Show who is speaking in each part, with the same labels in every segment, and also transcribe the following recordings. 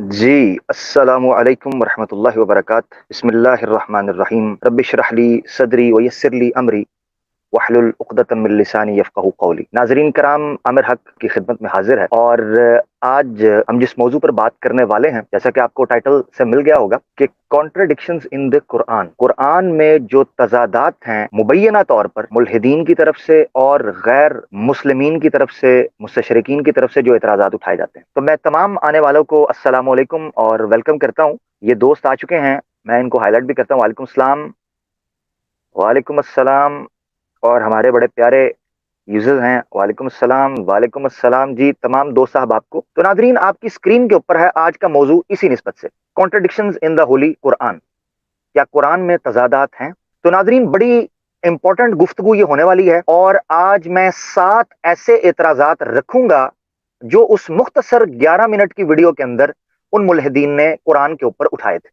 Speaker 1: जी, अस्सलामु अलैकुम वरहमतुल्लाहि वबरकात। बिस्मिल्लाहिर्रहमानिर्रहीम। रब्बि इश्रह ली सदरी व यस्सिर ली अमरी वहलुल उक़दतम मिन लिसानी यफ़क़हू क़ौली। नाज़रीन कराम, आमिर हक़ की खिदमत में हाज़िर है और आज हम जिस मौजू पर बात करने वाले हैं, जैसा कि आपको टाइटल से मिल गया होगा कि contradictions in the Quran. Quran में जो तज़ादात हैं मुबैयना तौर पर मुल्हिदीन की तरफ से और गैर मुस्लिमीन की तरफ से, मुस्तशरिकीन की तरफ से जो एतराज़ात उठाए जाते हैं, तो मैं तमाम आने वालों को अस्सलामु अलैकुम और वेलकम करता हूँ। ये दोस्त आ चुके हैं, मैं इनको हाईलाइट भी करता हूँ। वालेकुम सलाम। वालेकुम अस्सलाम। और हमारे बड़े प्यारे यूजर्स हैं, वालेकुम अस्सलाम। वालेकुम अस्सलाम जी तमाम दोस्त साहब आपको। तो नादरीन, आपकी स्क्रीन के ऊपर है आज का मौजू इसी निस्बत से, contradictions in the Holi Quran. क्या कुरान में तजादात हैं? तो नादरीन, बड़ी इंपॉर्टेंट गुफ्तगू ये होने वाली है और आज मैं 7 ऐसे एतराजात रखूंगा जो उस मुख्तसर 11 मिनट की वीडियो के अंदर उन मुल्हिदीन ने कुरान के ऊपर उठाए थे।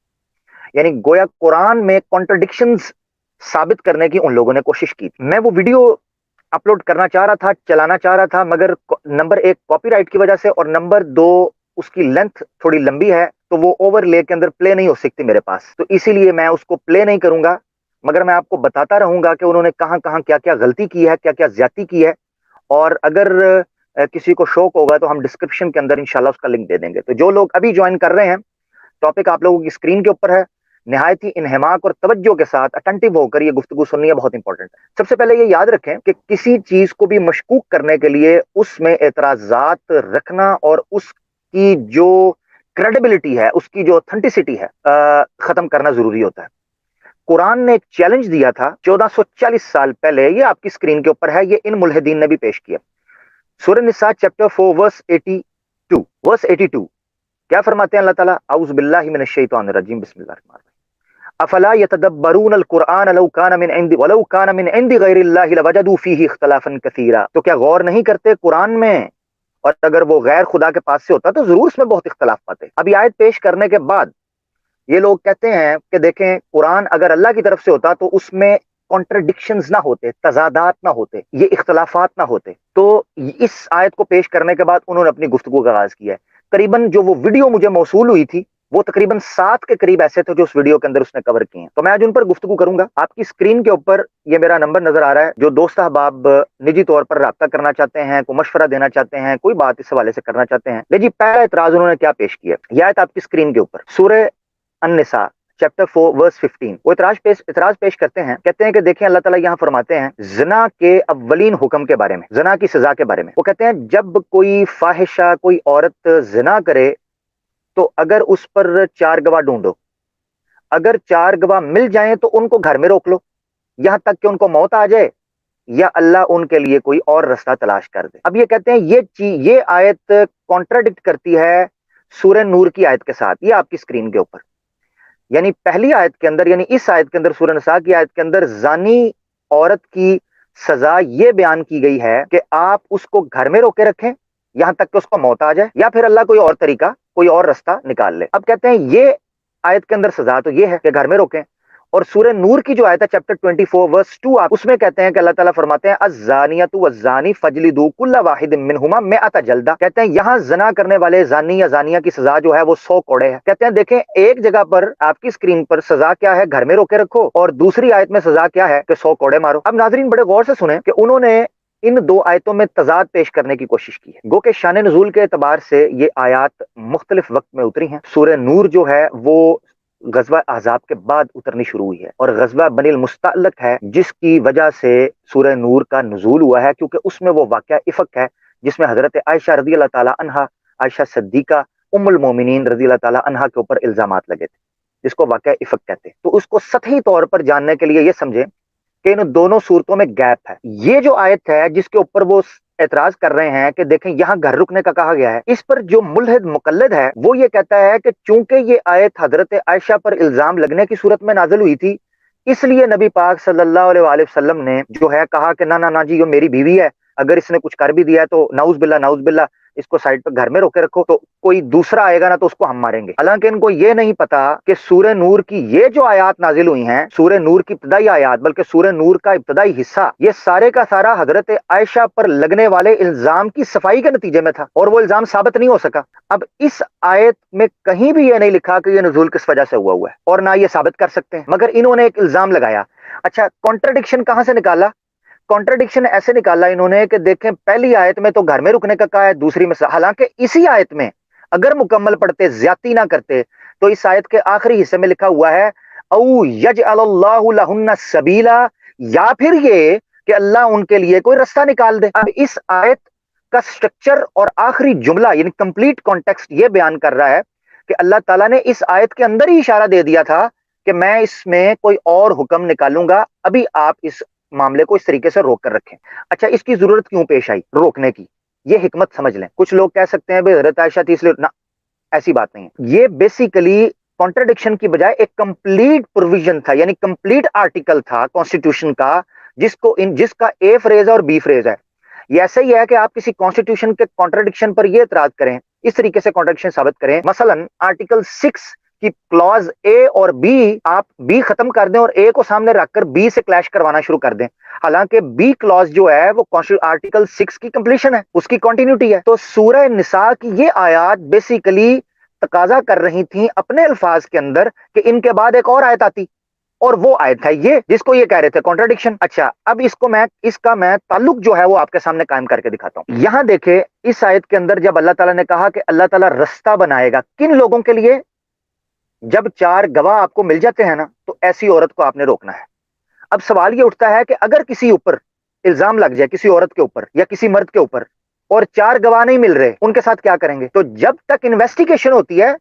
Speaker 1: यानी गोया कुरान में कॉन्ट्रडिक्शंस साबित करने की उन लोगों ने कोशिश की। मैं वो वीडियो अपलोड करना चाह रहा था, चलाना चाह रहा था, मगर नंबर एक कॉपीराइट की वजह से और नंबर दो उसकी लेंथ थोड़ी लंबी है, तो वो ओवरले के अंदर प्ले नहीं हो सकती मेरे पास, तो इसीलिए मैं उसको प्ले नहीं करूंगा। मगर मैं आपको बताता रहूंगा कि उन्होंने कहां कहां क्या क्या गलती की है, क्या क्या ज्यादती की है। और अगर किसी को शौक होगा तो हम डिस्क्रिप्शन के अंदर इंशाल्लाह उसका लिंक दे देंगे। तो जो लोग अभी ज्वाइन कर रहे हैं, टॉपिक आप लोगों की स्क्रीन के ऊपर है। निहायत ही इन्हमाक और तवज्जो के साथ अटेंटिव होकर ये गुफ्तगू सुननी है, बहुत इंपॉर्टेंट है। सबसे पहले ये याद रखें कि किसी चीज को भी मशकूक करने के लिए उसमें एतराजात रखना और उसकी जो क्रेडिबिलिटी है, उसकी जो ऑथेंटिसिटी है, खत्म करना जरूरी होता है। कुरान ने एक चैलेंज दिया था 1440 साल पहले, ये आपकी स्क्रीन के ऊपर है, ये इन मुल्हिदीन ने भी पेश किया। सूरह निसा चैप्टर 4 वर्स 82 क्या फरमाते हैं अल्लाह ताला? औज़ु बिल्लाहि मिनश शैतानिर रजीम, बिस्मिल्लाहिर्रहमानिर्रहीम। अफला यतदब्बरून अल कुरान वलौ कान मिन इंदि गैरिल्लाहि लवजदू फीही इख्तिलाफन कसीरा। तो क्या गौर नहीं करते कुरान में? और अगर वो गैर खुदा के पास से होता तो जरूर उसमें बहुत इख्तिलाफ पाते। अब ये आयत पेश करने के बाद ये लोग कहते हैं कि देखें, कुरान अगर अल्लाह की तरफ से होता तो उसमें कॉन्ट्रडिक्शंस ना होते, तजादात ना होते, ये इख्तलाफात ना होते। तो इस आयत को पेश करने के बाद उन्होंने अपनी गुफ्तगू का आगाज किया है। करीबन जो वो वीडियो मुझे मौसूल हुई थी, वो तकरीबन 7 के करीब ऐसे थे जो उस वीडियो के अंदर उसने कवर किए हैं। तो मैं आज उन पर गुफ्तगू करूंगा। आपकी स्क्रीन के ऊपर ये मेरा नंबर नजर आ रहा है। जो दोस्त अहबाब निजी तौर पर राब्ता करना चाहते हैं, कोई मशवरा देना चाहते हैं, कोई बात इस हवाले से करना चाहते हैं, जी पहला इतराज उन्होंने क्या पेश किया, यह आयत आपकी स्क्रीन के ऊपर, सूरह अन-निसा चैप्टर 4 वर्स 15। वो इतराज पेश करते हैं, कहते हैं कि देखें, अल्लाह ताला यहाँ फरमाते हैं जिना के अव्वलीन हुक्म के बारे में, जिना की सजा के बारे में। वो कहते हैं जब कोई फाहिशा, कोई औरत जिना करे तो अगर उस पर 4 गवाह ढूंढो, अगर 4 गवाह मिल जाएं तो उनको घर में रोक लो, यहां तक कि उनको मौत आ जाए या अल्लाह उनके लिए कोई और रास्ता तलाश कर दे। अब ये कहते हैं ये आयत कॉन्ट्राडिक्ट करती है सूरह नूर की आयत के साथ। ये आपकी स्क्रीन के ऊपर, यानी पहली आयत के अंदर, यानी इस आयत के अंदर, सूरह निसा की आयत के अंदर जानी औरत की सजा ये बयान की गई है कि आप उसको घर में रोके रखें यहां तक कि उसको मौत आ जाए या फिर अल्लाह कोई और तरीका, कोई और रास्ता निकाल ले। अब कहते हैं ये आयत के अंदर सजा तो ये है कि घर में रोकें। और सूरह नूर की जो आयत है चैप्टर 24 वर्स 2, आप उसमें कहते हैं कि अल्लाह ताला फरमाते हैं अज़्ज़ानियतु वज़्ज़ानी फजलिदू कुल्ला वाहिदिन मिनहुमा मिअता जल्दा। कहते हैं यहां जना करने वाले जानी या जानिया की सजा जो है वो 100 कोड़े है। कहते हैं देखें, एक जगह पर आपकी स्क्रीन पर सजा क्या है, घर में रोके रखो, और दूसरी आयत में सजा क्या है कि 100 कोड़े मारो। अब नाजरीन बड़े गौर से सुने कि उन्होंने इन दो आयतों में तजाद पेश करने की कोशिश की है। गो के शान नुज़ूल के एतबार से ये आयत मुख्तलिफ वक्त में उतरी हैं। सूरह नूर जो है वो गज़वा अहज़ाब के बाद उतरनी शुरू हुई है और गज़वा बनिल मुस्तअलक है जिसकी वजह से सूरह नूर का नुज़ूल हुआ है, क्योंकि उसमें वो वाक़या इफ़क है जिसमें हज़रत आयशा रज़ी अल्लाह ताला अन्हा, आयशा सिद्दीक़ा उम्मुल मोमिनीन रज़ी अल्लाह ताला अन्हा के ऊपर इल्ज़ामात लगे थे, जिसको वाक़या इफ़क कहते हैं। तो उसको सतही तौर पर जानने के लिए ये समझें कि इन दोनों सूरतों में गैप है। ये जो आयत है जिसके ऊपर वो एतराज कर रहे हैं कि देखें यहाँ घर रुकने का कहा गया है, इस पर जो मुल्हिद मुकल्लिद है वो ये कहता है कि चूंकि ये आयत हजरत आयशा पर इल्जाम लगने की सूरत में नाजिल हुई थी, इसलिए नबी पाक सल्लल्लाहु अलैहि वसल्लम ने जो है कहा कि ना ना ना जी, ये मेरी बीवी है, अगर इसने कुछ कर भी दिया है तो नाउज बिल्ला اس کو سائڈ پہ گھر میں روکے رکھو، تو کوئی دوسرا آئے گا نا تو اس کو ہم ماریں گے۔ حالانکہ ان کو یہ نہیں پتا کہ سورہ نور کی یہ جو آیات نازل ہوئی ہیں، سورہ نور کی ابتدائی آیات، بلکہ سورہ نور کا ابتدائی حصہ، یہ سارے کا سارا حضرت عائشہ پر لگنے والے الزام کی صفائی کے نتیجے میں تھا، اور وہ الزام ثابت نہیں ہو سکا۔ اب اس آیت میں کہیں بھی یہ نہیں لکھا کہ یہ نزول کس وجہ سے ہوا ہے، اور نہ یہ ثابت کر سکتے ہیں، مگر انہوں نے ایک الزام لگایا۔ اچھا، کانٹرڈکشن کہاں سے نکالا؟ کانٹرڈکشن ایسے نکالا انہوں نے کہ دیکھیں پہلی آیت میں تو گھر میں رکنے کا کہا ہے، دوسری میں حالانکہ اسی آیت میں اگر مکمل پڑھتے، زیادتی نہ کرتے، تو اس آیت کے آخری حصے میں لکھا ہوا ہے او یجعل اللہ لہن سبیلا، یا پھر یہ کہ اللہ ان کے لیے کوئی رستہ نکال دے۔ اب اس آیت کا سٹرکچر اور آخری جملہ یعنی کمپلیٹ کانٹیکسٹ یہ بیان کر رہا ہے کہ اللہ تعالیٰ نے اس آیت کے اندر ہی اشارہ دے دیا تھا کہ میں اس میں کوئی اور حکم نکالوں گا، ابھی آپ اس معاملے کو اس طریقے سے روک کر رکھیں۔ اچھا، اس کی ضرورت کیوں پیش آئی روکنے کی؟ یہ حکمت سمجھ لیں۔ کچھ لوگ کہہ سکتے ہیں بھئی حضرت عائشہ تھی اس لیے، نہ، ایسی بات نہیں ہے۔ یہ بیسیکلی کانٹرڈکشن کی بجائے ایک کمپلیٹ پروویژن تھا، یعنی کمپلیٹ آرٹیکل تھا کانسٹیٹیوشن کا، جس کا اے فریز ہے اور بی فریز ہے۔ یہ ایسا ہی ہے کہ آپ کسی کانسٹیٹیوشن کے کانٹرڈکشن پر یہ اعتراض کریں، اس طریقے سے کانٹرڈکشن ثابت کریں، مثلا آرٹیکل 6 کی کلوز اے اور بی، آپ بی ختم کر دیں اور اے کو سامنے رکھ کر بی سے کلیش کروانا شروع کر دیں، حالانکہ بی کلوز جو ہے وہ آرٹیکل 6 کی کمپلیشن ہے، اس کی کنٹینیوٹی ہے۔ تو سورہ نساء کی یہ آیات بیسیکلی تقاضا کر رہی تھیں اپنے الفاظ کے اندر کہ ان کے بعد ایک اور آیت آتی، اور وہ آیت ہے یہ جس کو یہ کہہ رہے تھے کانٹرڈکشن۔ اچھا، اب اس کا میں تعلق جو ہے وہ آپ کے سامنے قائم کر کے دکھاتا ہوں۔ یہاں دیکھیں اس آیت کے اندر جب اللہ تعالیٰ نے کہا کہ اللہ تعالیٰ رستہ بنائے گا کن لوگوں کے لیے، جب 4 گواہ آپ کو مل جاتے ہیں نا تو ایسی عورت کو آپ نے روکنا ہے۔ اب سوال یہ اٹھتا ہے کہ اگر کسی اوپر الزام لگ جائے، کسی عورت کے اوپر یا کسی مرد کے اوپر، اور 4 گواہ نہیں مل رہے، ان کے ساتھ کیا کریں گے؟ تو جب تک انویسٹیگیشن ہوتی ہے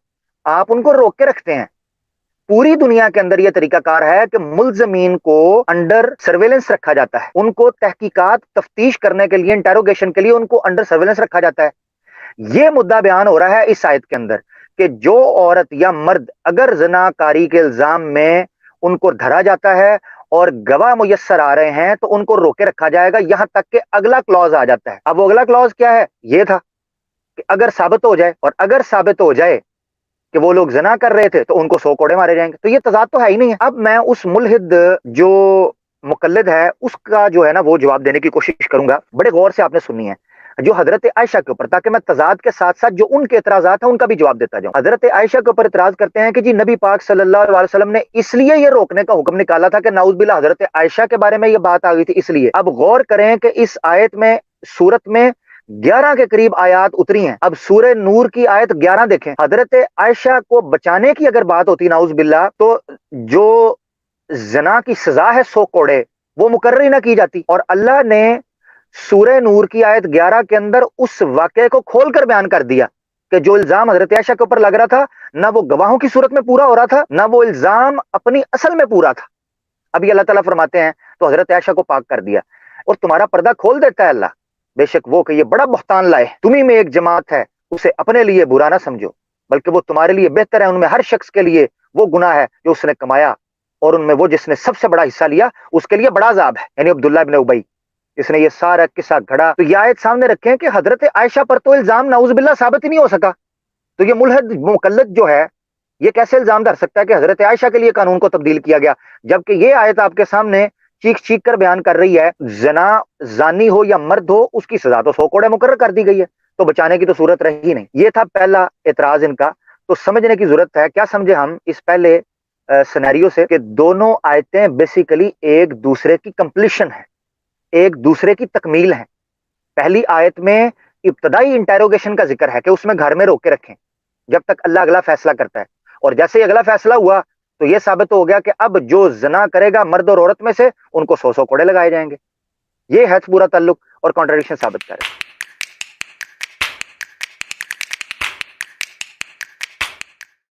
Speaker 1: آپ ان کو روک کے رکھتے ہیں۔ پوری دنیا کے اندر یہ طریقہ کار ہے کہ ملزمین کو انڈر سرویلنس رکھا جاتا ہے، ان کو تحقیقات تفتیش کرنے کے لیے، انٹیروگیشن کے لیے ان کو انڈر سرویلنس رکھا جاتا ہے۔ یہ مدعا بیان ہو رہا ہے اس آیت کے اندر کہ جو عورت یا مرد اگر زنا کاری کے الزام میں ان کو دھرا جاتا ہے اور گواہ میسر آ رہے ہیں تو ان کو روکے رکھا جائے گا، یہاں تک کہ اگلا کلوز آ جاتا ہے۔ اب وہ اگلا کلوز کیا ہے؟ یہ تھا کہ اگر ثابت ہو جائے، اور اگر ثابت ہو جائے کہ وہ لوگ زنا کر رہے تھے تو ان کو 100 کوڑے مارے جائیں گے۔ تو یہ تضاد تو ہے ہی نہیں ہے۔ اب میں اس ملحد جو مقلد ہے اس کا جو ہے نا وہ جواب دینے کی کوشش کروں گا، بڑے غور سے آپ نے سننی ہے، جو حضرت عائشہ کے اوپر، تاکہ میں تضاد کے ساتھ ساتھ جو ان کے اعتراضات ہیں ان کا بھی جواب دیتا جاؤں۔ حضرت عائشہ کے اوپر اعتراض کرتے ہیں کہ جی نبی پاک صلی اللہ علیہ وسلم نے اس لیے یہ روکنے کا حکم نکالا تھا کہ نعوذ باللہ حضرت عائشہ کے بارے میں یہ بات آ گئی تھی اس لیے۔ اب غور کریں کہ اس آیت میں، سورت میں 11 کے قریب آیات اتری ہیں۔ اب سورہ نور کی آیت 11 دیکھیں، حضرت عائشہ کو بچانے کی اگر بات ہوتی نعوذ باللہ، تو جو زنا کی سزا ہے 100 کوڑے، وہ مقرر ہی نہ کی جاتی، اور اللہ نے سورہ نور کی آیت 11 کے اندر اس واقعے کو کھول کر بیان کر دیا کہ جو الزام حضرت عائشہ کے اوپر لگ رہا تھا نہ وہ گواہوں کی صورت میں پورا ہو رہا تھا، نہ وہ الزام اپنی اصل میں پورا تھا۔ ابھی اللہ تعالیٰ فرماتے ہیں تو حضرت عائشہ کو پاک کر دیا اور تمہارا پردہ کھول دیتا ہے اللہ، بے شک وہ کہ یہ بڑا بہتان لائے، تمہیں میں ایک جماعت ہے، اسے اپنے لیے برا نہ سمجھو، بلکہ وہ تمہارے لیے بہتر ہے۔ ان میں ہر شخص کے لیے وہ گناہ ہے جو اس نے کمایا، اور ان میں وہ جس نے سب سے بڑا حصہ لیا اس کے لیے بڑا عذاب ہے، یعنی عبداللہ بن ابی، اس نے یہ سارا قصہ گھڑا۔ تو یہ آیت سامنے رکھیں کہ حضرت عائشہ پر تو الزام نعوذ باللہ ثابت ہی نہیں ہو سکا، تو یہ ملحد مقلد جو ہے یہ کیسے الزام دھر سکتا ہے کہ حضرت عائشہ کے لیے قانون کو تبدیل کیا گیا، جبکہ یہ آیت آپ کے سامنے چیخ چیخ کر بیان کر رہی ہے زنا زانی ہو یا مرد ہو اس کی سزا تو 100 کوڑے مقرر کر دی گئی ہے، تو بچانے کی تو صورت رہی نہیں۔ یہ تھا پہلا اعتراض ان کا۔ تو سمجھنے کی ضرورت ہے، کیا سمجھے ہم اس پہلے سینیریو سے، کہ دونوں آیتیں بیسیکلی ایک دوسرے کی کمپلیشن ہے، ایک دوسرے کی تکمیل ہے۔ پہلی آیت میں ابتدائی انٹیروگیشن کا ذکر ہے کہ اس میں گھر میں روک کے رکھیں جب تک اللہ اگلا فیصلہ کرتا ہے، اور جیسے ہی اگلا فیصلہ ہوا تو یہ ثابت ہو گیا کہ اب جو زنا کرے گا مرد اور عورت میں سے ان کو 100 کوڑے لگائے جائیں گے۔ یہ ہے پورا تعلق، اور کانٹرڈکشن ثابت کرے۔